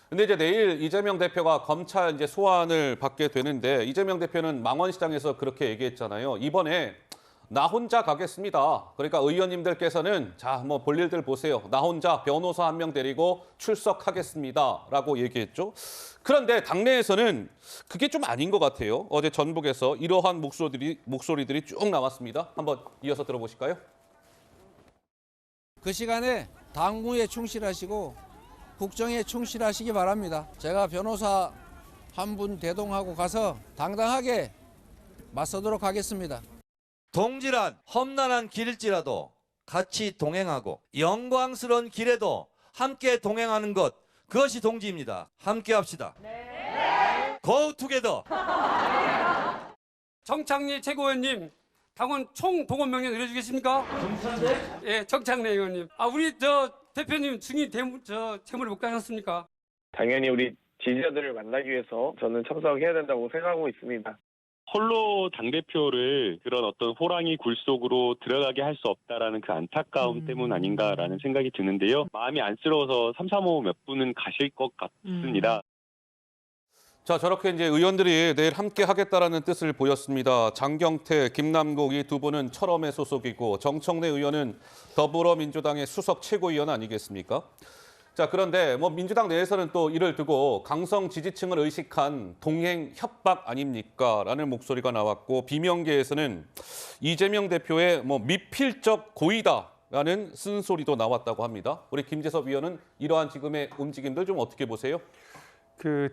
근데 이제 내일 이재명 대표가 검찰 이제 소환을 받게 되는데 이재명 대표는 망원시장에서 그렇게 얘기했잖아요. 이번에 나 혼자 가겠습니다. 그러니까 의원님들께서는 자, 뭐 볼일들 보세요. 나 혼자 변호사 한 명 데리고 출석하겠습니다라고 얘기했죠. 그런데 당내에서는 그게 좀 아닌 것 같아요. 어제 전북에서 이러한 목소리들이 쭉 나왔습니다. 한번 이어서 들어보실까요? 그 시간에 당무에 충실하시고 국정에 충실하시기 바랍니다. 제가 변호사 한 분 대동하고 가서 당당하게 맞서도록 하겠습니다. 동질한 험난한 길일지라도 같이 동행하고 영광스러운 길에도 함께 동행하는 것, 그것이 동지입니다. 함께 합시다. 네. Go together. 정창래 최고위원님, 당원 총 동원 명령 내려주겠습니까? 정창래? 예, 정창래 의원님. 우리 대표님 증인 채무를 못 가셨습니까? 당연히 우리 지지자들을 만나기 위해서 저는 참석해야 된다고 생각하고 있습니다. 홀로 당대표를 그런 어떤 호랑이 굴 속으로 들어가게 할 수 없다라는 그 안타까움 때문 아닌가라는 생각이 드는데요. 마음이 안쓰러워서 3, 3, 5 몇 분은 가실 것 같습니다. 자, 저렇게 이제 의원들이 내일 함께 하겠다라는 뜻을 보였습니다. 장경태, 김남국 이 두 분은 철험의 소속이고 정청래 의원은 더불어민주당의 수석 최고위원 아니겠습니까? 자, 그런데 뭐 민주당 내에서는 또 이를 두고 강성 지지층을 의식한 동행 협박 아닙니까? 라는 목소리가 나왔고 비명계에서는 이재명 대표의 뭐 미필적 고의다라는 쓴소리도 나왔다고 합니다. 우리 김재섭 위원은 이러한 지금의 움직임들 좀 어떻게 보세요?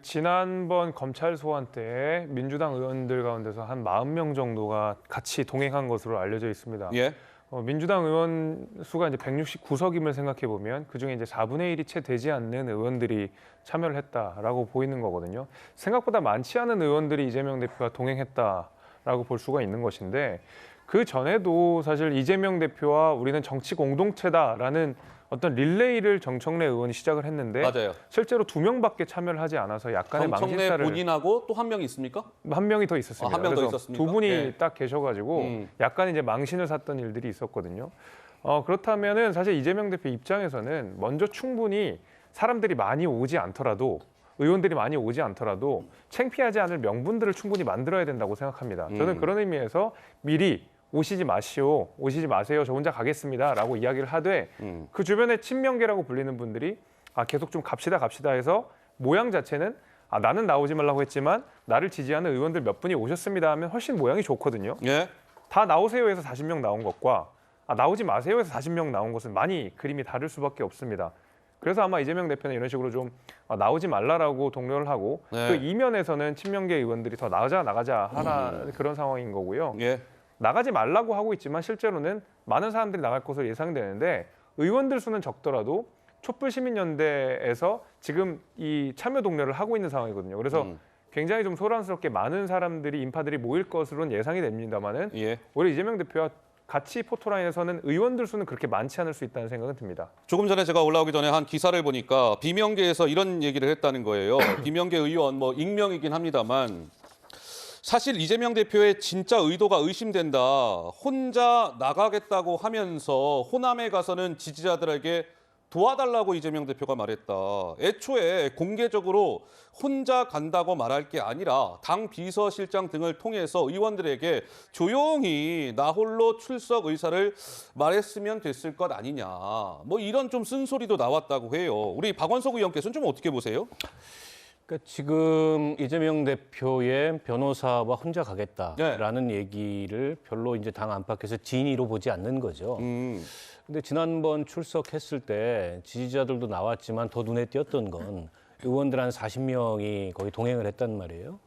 지난번 검찰 소환 때 민주당 의원들 가운데서 한 40명 정도가 같이 동행한 것으로 알려져 있습니다. 예. 민주당 의원 수가 이제 169석임을 생각해 보면 그중에 이제 4분의 1이 채 되지 않는 의원들이 참여를 했다라고 보이는 거거든요. 생각보다 많지 않은 의원들이 이재명 대표와 동행했다라고 볼 수가 있는 것인데 그 전에도 사실 이재명 대표와 우리는 정치 공동체다라는 어떤 릴레이를 정청래 의원이 시작을 했는데 맞아요. 실제로 2명밖에 참여를 하지 않아서 약간의 정청래 망신살을 본인하고 또 한 명이 있습니까? 한 명이 더 있었습니다. 한 명 더 그래서 있었습니까? 두 분이 예. 딱 계셔가지고 약간 이제 망신을 샀던 일들이 있었거든요. 그렇다면은 사실 이재명 대표 입장에서는 먼저 충분히 사람들이 많이 오지 않더라도 의원들이 많이 오지 않더라도 창피하지 않을 명분들을 충분히 만들어야 된다고 생각합니다. 저는 그런 의미에서 미리 오시지 마세요. 저 혼자 가겠습니다라고 이야기를 하되 그 주변에 친명계라고 불리는 분들이 계속 좀 갑시다 해서 모양 자체는 나는 나오지 말라고 했지만 나를 지지하는 의원들 몇 분이 오셨습니다 하면 훨씬 모양이 좋거든요. 예. 다 나오세요 해서 40명 나온 것과 나오지 마세요 해서 40명 나온 것은 많이 그림이 다를 수밖에 없습니다. 그래서 아마 이재명 대표는 이런 식으로 좀 나오지 말라라고 독려를 하고 네. 또 이면에서는 친명계 의원들이 더 나가자 하는 그런 상황인 거고요. 예. 나가지 말라고 하고 있지만 실제로는 많은 사람들이 나갈 것으로 예상되는데 의원들 수는 적더라도 촛불시민연대에서 지금 이 참여 독려를 하고 있는 상황이거든요. 그래서 굉장히 좀 소란스럽게 많은 사람들이 인파들이 모일 것으로는 예상이 됩니다만은 예. 오히려 이재명 대표와 같이 포토라인에서는 의원들 수는 그렇게 많지 않을 수 있다는 생각은 듭니다. 조금 전에 제가 올라오기 전에 한 기사를 보니까 비명계에서 이런 얘기를 했다는 거예요. 비명계 의원 뭐 익명이긴 합니다만 사실 이재명 대표의 진짜 의도가 의심된다. 혼자 나가겠다고 하면서 호남에 가서는 지지자들에게 도와달라고 이재명 대표가 말했다. 애초에 공개적으로 혼자 간다고 말할 게 아니라 당 비서실장 등을 통해서 의원들에게 조용히 나 홀로 출석 의사를 말했으면 됐을 것 아니냐. 뭐 이런 좀 쓴소리도 나왔다고 해요. 우리 박원석 의원께서는 좀 어떻게 보세요? 그러니까 지금 이재명 대표의 변호사와 혼자 가겠다라는 얘기를 별로 이제 당 안팎에서 진위로 보지 않는 거죠. 근데 지난번 출석했을 때 지지자들도 나왔지만 더 눈에 띄었던 건 의원들 한 40명이 거의 동행을 했단 말이에요.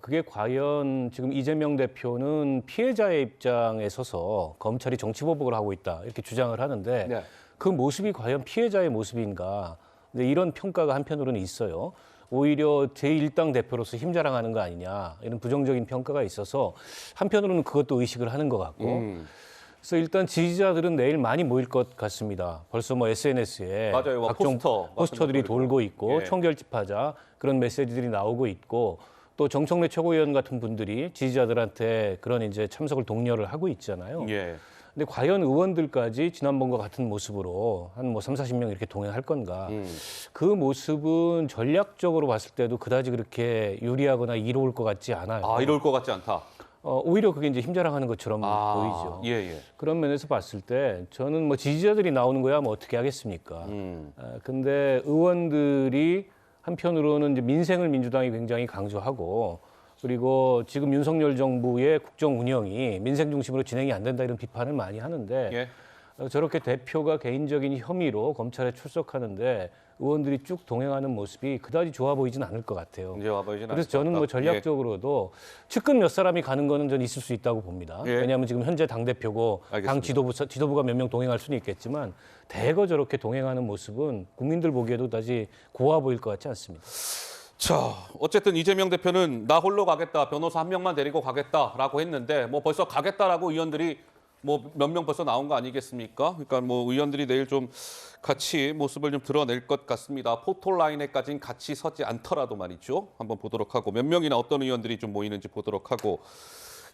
그게 과연 지금 이재명 대표는 피해자의 입장에 서서 검찰이 정치보복을 하고 있다 이렇게 주장을 하는데 네. 그 모습이 과연 피해자의 모습인가? 근데 이런 평가가 한편으로는 있어요. 오히려 제1당 대표로서 힘자랑하는 거 아니냐 이런 부정적인 평가가 있어서 한편으로는 그것도 의식을 하는 것 같고 그래서 일단 지지자들은 내일 많이 모일 것 같습니다. 벌써 뭐 SNS에 맞아요. 각종 포스터들이 돌고 있고 예. 총결집하자 그런 메시지들이 나오고 있고 또 정청래 최고위원 같은 분들이 지지자들한테 그런 이제 참석을 독려를 하고 있잖아요. 예. 근데 과연 의원들까지 지난번과 같은 모습으로 한 뭐 30-40명 이렇게 동행할 건가? 그 모습은 전략적으로 봤을 때도 그다지 그렇게 유리하거나 이로울 것 같지 않아요. 아, 이럴 것 같지 않다. 오히려 그게 이제 힘자랑하는 것처럼 보이죠. 예, 예. 그런 면에서 봤을 때 저는 뭐 지지자들이 나오는 거야 뭐 어떻게 하겠습니까? 근데 의원들이 한편으로는 이제 민생을 민주당이 굉장히 강조하고 그리고 지금 윤석열 정부의 국정 운영이 민생 중심으로 진행이 안 된다 이런 비판을 많이 하는데 예. 저렇게 대표가 개인적인 혐의로 검찰에 출석하는데 의원들이 쭉 동행하는 모습이 그다지 좋아 보이진 않을 것 같아요. 이제 와보이진 그래서 저는 뭐 전략적으로도 측근 몇 사람이 가는 거는 전 있을 수 있다고 봅니다. 예. 왜냐하면 지금 현재 당대표고 알겠습니다. 당 지도부가 몇 명 동행할 수는 있겠지만 대거 저렇게 동행하는 모습은 국민들 보기에도 다시 고와 보일 것 같지 않습니다. 자, 어쨌든 이재명 대표는 나 홀로 가겠다, 변호사 한 명만 데리고 가겠다라고 했는데 뭐 벌써 가겠다라고 의원들이 뭐 몇 명 벌써 나온 거 아니겠습니까? 그러니까 뭐 의원들이 내일 좀 같이 모습을 좀 드러낼 것 같습니다. 포토라인에까지는 같이 서지 않더라도 말이죠. 한번 보도록 하고 몇 명이나 어떤 의원들이 좀 모이는지 보도록 하고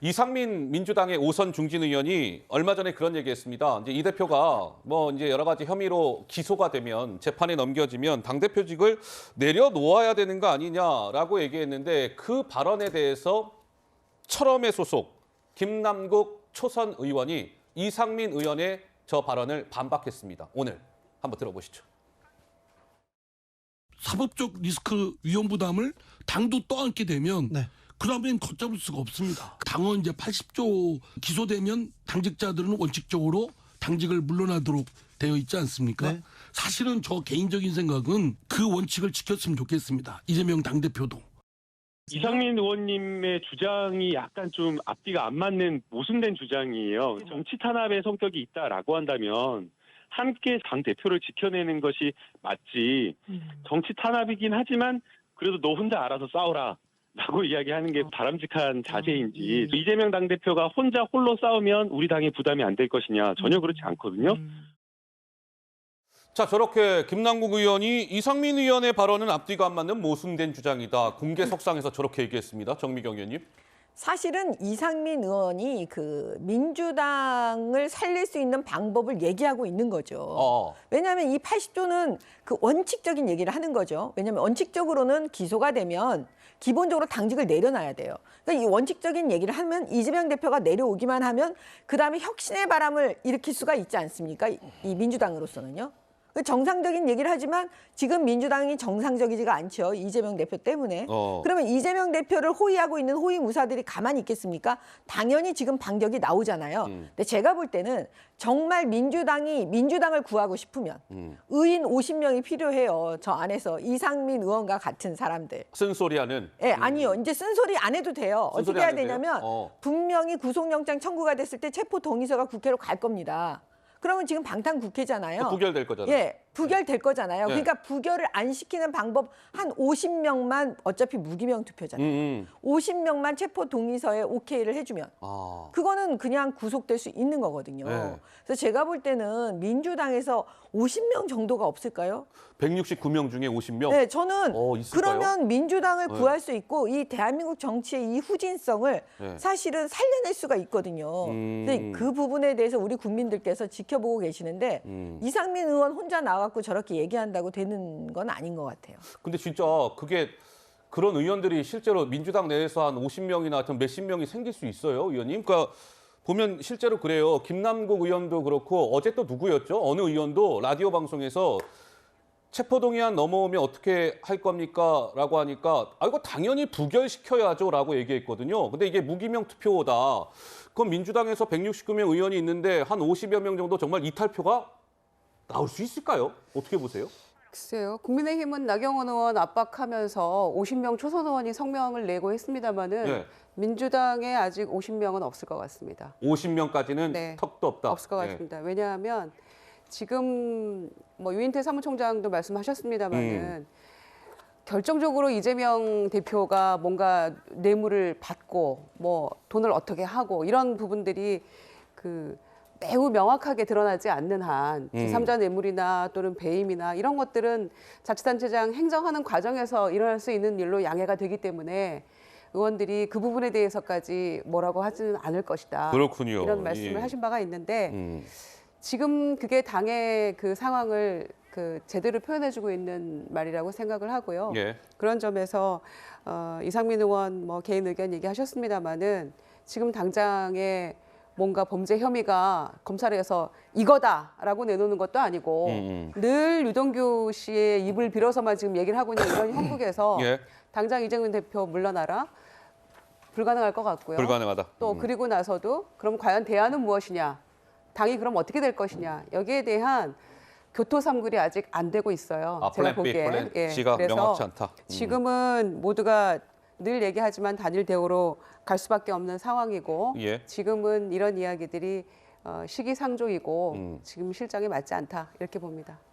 이상민 민주당의 5선 중진 의원이 얼마 전에 그런 얘기했습니다. 이제 이 대표가 뭐 이제 여러 가지 혐의로 기소가 되면 재판에 넘겨지면 당대표직을 내려놓아야 되는 거 아니냐라고 얘기했는데 그 발언에 대해서 철험의 소속 김남국 초선 의원이 이상민 의원의 저 발언을 반박했습니다. 오늘 한번 들어보시죠. 사법적 리스크 위험 부담을 당도 떠안게 되면 그다음엔 걷잡을 수가 없습니다. 당원 이제 80조 기소되면 당직자들은 원칙적으로 당직을 물러나도록 되어 있지 않습니까? 사실은 저 개인적인 생각은 그 원칙을 지켰으면 좋겠습니다. 이재명 당대표도. 이상민 의원님의 주장이 약간 좀 앞뒤가 안 맞는 모순된 주장이에요. 정치 탄압의 성격이 있다라고 한다면 함께 당 대표를 지켜내는 것이 맞지. 정치 탄압이긴 하지만 그래도 너 혼자 알아서 싸우라. 라고 이야기하는 게 바람직한 자세인지 이재명 당대표가 혼자 홀로 싸우면 우리 당에 부담이 안 될 것이냐 전혀 그렇지 않거든요. 자, 저렇게 김남국 의원이 이상민 의원의 발언은 앞뒤가 안 맞는 모순된 주장이다. 공개석상에서 저렇게 얘기했습니다. 정미경 의원님. 사실은 이상민 의원이 그 민주당을 살릴 수 있는 방법을 얘기하고 있는 거죠. 왜냐하면 이 80조는 그 원칙적인 얘기를 하는 거죠. 왜냐하면 원칙적으로는 기소가 되면 기본적으로 당직을 내려놔야 돼요. 그러니까 이 원칙적인 얘기를 하면 이재명 대표가 내려오기만 하면 그다음에 혁신의 바람을 일으킬 수가 있지 않습니까? 이 민주당으로서는요. 정상적인 얘기를 하지만 지금 민주당이 정상적이지가 않죠. 이재명 대표 때문에. 그러면 이재명 대표를 호위하고 있는 호위무사들이 가만히 있겠습니까? 당연히 지금 반격이 나오잖아요. 근데 제가 볼 때는 정말 민주당이 민주당을 구하고 싶으면 의인 50명이 필요해요. 저 안에서 이상민 의원과 같은 사람들. 쓴소리하는? 네, 아니요. 이제 쓴소리 안 해도 돼요. 어떻게 해야 되냐면 분명히 구속영장 청구가 됐을 때 체포 동의서가 국회로 갈 겁니다. 그러면 지금 방탄 국회잖아요. 부결될 거잖아요. 예, 부결될 거잖아요. 네. 그러니까 부결을 안 시키는 방법 한 50명만 어차피 무기명 투표잖아요. 50명만 체포 동의서에 오케이를 해주면 그거는 그냥 구속될 수 있는 거거든요. 네. 그래서 제가 볼 때는 민주당에서 50명 정도가 없을까요? 169명 중에 50명? 네, 저는 있을까요? 그러면 민주당을 구할 수 있고 이 대한민국 정치의 이 후진성을 사실은 살려낼 수가 있거든요. 근데 그 부분에 대해서 우리 국민들께서 지켜보고 계시는데 이상민 의원 혼자 나와갖고 저렇게 얘기한다고 되는 건 아닌 것 같아요. 근데 진짜 그게 그런 의원들이 실제로 민주당 내에서 한 50명이나 하여튼 몇십 명이 생길 수 있어요, 의원님? 그러니까 보면 실제로 그래요. 김남국 의원도 그렇고 어제 또 누구였죠? 어느 의원도 라디오 방송에서 체포동의안 넘어오면 어떻게 할 겁니까? 라고 하니까 이거 당연히 부결시켜야죠 라고 얘기했거든요. 근데 이게 무기명 투표다. 그럼 민주당에서 169명 의원이 있는데 한 50여 명 정도 정말 이탈표가 나올 수 있을까요? 어떻게 보세요? 글쎄요. 국민의힘은 나경원 의원 압박하면서 50명 초선 의원이 성명을 내고 했습니다마는 민주당에 아직 50명은 없을 것 같습니다. 50명까지는 턱도 없다. 없을 것 같습니다. 왜냐하면 지금 뭐 유인태 사무총장도 말씀하셨습니다마는 결정적으로 이재명 대표가 뭔가 뇌물을 받고 뭐 돈을 어떻게 하고 이런 부분들이 그 매우 명확하게 드러나지 않는 한 제3자 뇌물이나 또는 배임이나 이런 것들은 자치단체장 행정하는 과정에서 일어날 수 있는 일로 양해가 되기 때문에 의원들이 그 부분에 대해서까지 뭐라고 하지는 않을 것이다. 그렇군요. 이런 말씀을 예. 하신 바가 있는데 지금 그게 당의 그 상황을 그 제대로 표현해주고 있는 말이라고 생각을 하고요. 예. 그런 점에서 이상민 의원 뭐 개인 의견 얘기하셨습니다마는 지금 당장에 뭔가 범죄 혐의가 검찰에서 이거다라고 내놓는 것도 아니고 늘 유동규 씨의 입을 빌어서만 지금 얘기를 하고 있는 이런 형국에서 예. 당장 이재명 대표 물러나라 불가능할 것 같고요. 불가능하다. 또 그리고 나서도 그럼 과연 대안은 무엇이냐? 당이 그럼 어떻게 될 것이냐? 여기에 대한 교토삼굴이 아직 안 되고 있어요. 아, 제가 플랜 B, 보기에. 플랜 C가 그래서 명확치 않다. 지금은 모두가 늘 얘기하지만 단일 대우로 갈 수밖에 없는 상황이고 예. 지금은 이런 이야기들이 시기상조이고 지금 실정에 맞지 않다 이렇게 봅니다.